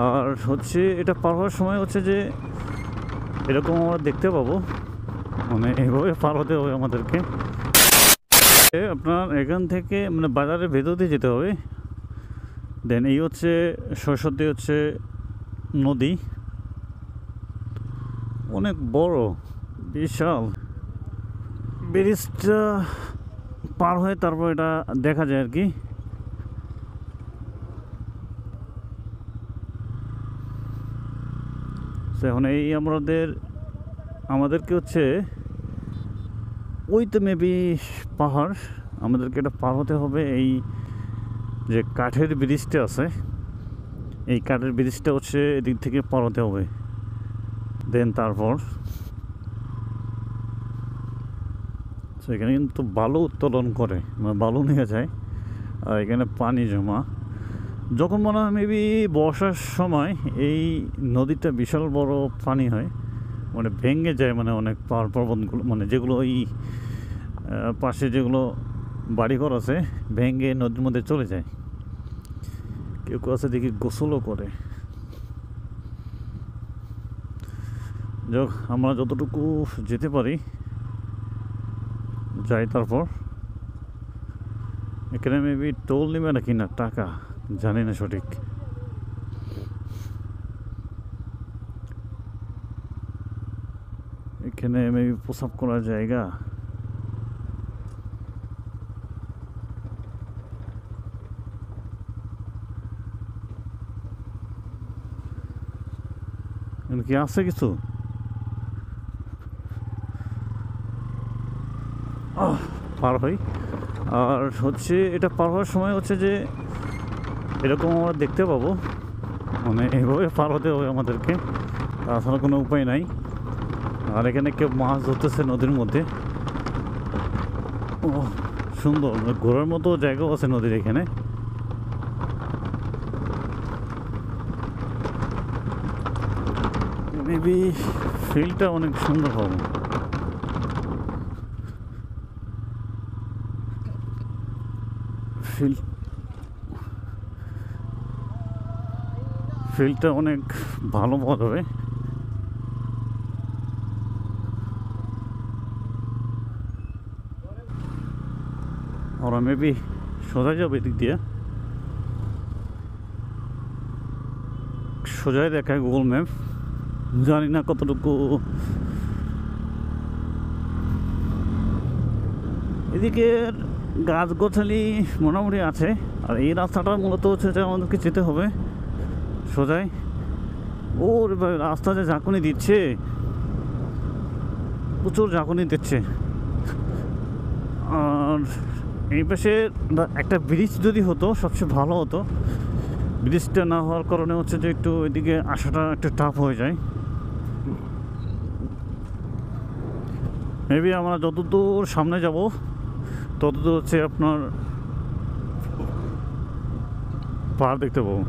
আর হচ্ছে এটা পার হওয়ার সময় হচ্ছে যে এরকম আমরা দেখতে পাবো, মানে এভাবে পার হতে হবে আমাদেরকে। আপনার এখান থেকে মানে বাজারের ভেতর দিয়ে যেতে হবে। দেন এই হচ্ছে সরস্বতী হচ্ছে নদী, অনেক বড় বিশাল। ব্রিজটা পার হয়ে তারপর এটা দেখা যায় আর কি। এখন এই আমাদেরকে হচ্ছে ওই তো মেবি পাহাড়, আমাদেরকে এটা পার হতে হবে। এই যে কাঠের ব্রিজটা আছে, এই কাঠের ব্রিজটা হচ্ছে এদিক থেকে পার হতে হবে। দেন তারপর এখানে কিন্তু বালু উত্তোলন করে, মানে বালু নিয়ে যায়। আর এখানে পানি জমা যখন মনে হয় মেবি বর্ষার সময় এই নদীটা বিশাল বড় পানি হয়, মানে ভেঙে যায়, মানে অনেক পাহাড় পর্বতগুলো, মানে যেগুলো ওই পাশে যেগুলো বাড়িঘর আছে ভেঙে নদীর মধ্যে চলে যায়। কেউ কেউ আছে দেখি গোসলও করে। যাক, আমরা যতটুকু যেতে পারি যাই। তারপর এখানে মেবি টোল নেবে নাকি না টাকা জানি না সঠিক। এখানে মেবি প্রসাব করার জায়গা। কি আছে কিছু? পার হই। আর হচ্ছে এটা পার হওয়ার সময় হচ্ছে যে এরকম আমরা দেখতে পাবো, মানে এভাবে পার হতে হবে আমাদেরকে, তাছাড়া কোনো উপায় নাই। আর এখানে কেউ মাছ ধরতেছে নদীর মধ্যে। ও সুন্দর, ঘোরার মতো জায়গাও আছে নদীর এখানে। মেবি ফিল্ডটা অনেক সুন্দর হবে। ফিল্ডটা অনেক ভালো হবে। ওরা মেবি সোজা যাবে এদিক দিয়ে, সোজাই দেখায় গুগল ম্যাপ, জানি না কতটুকু। এদিকে গাছগাছালি মোটামুটি আছে। আর এই রাস্তাটা মূলত হচ্ছে যে আমাদেরকে যেতে হবে সোজাই। ওর রাস্তা যে ঝাঁকুনি দিচ্ছে, প্রচুর ঝাঁকুনি দিচ্ছে। আর এই পাশে একটা ব্রিজ যদি হতো সবচেয়ে ভালো হতো। ব্রিজটা না হওয়ার কারণে হচ্ছে যে একটু এদিকে আসাটা একটু টাফ হয়ে যায়। মেবি আমরা যতদূর সামনে যাব ততদূর হচ্ছে আপনার পাহাড় দেখতে পাবো।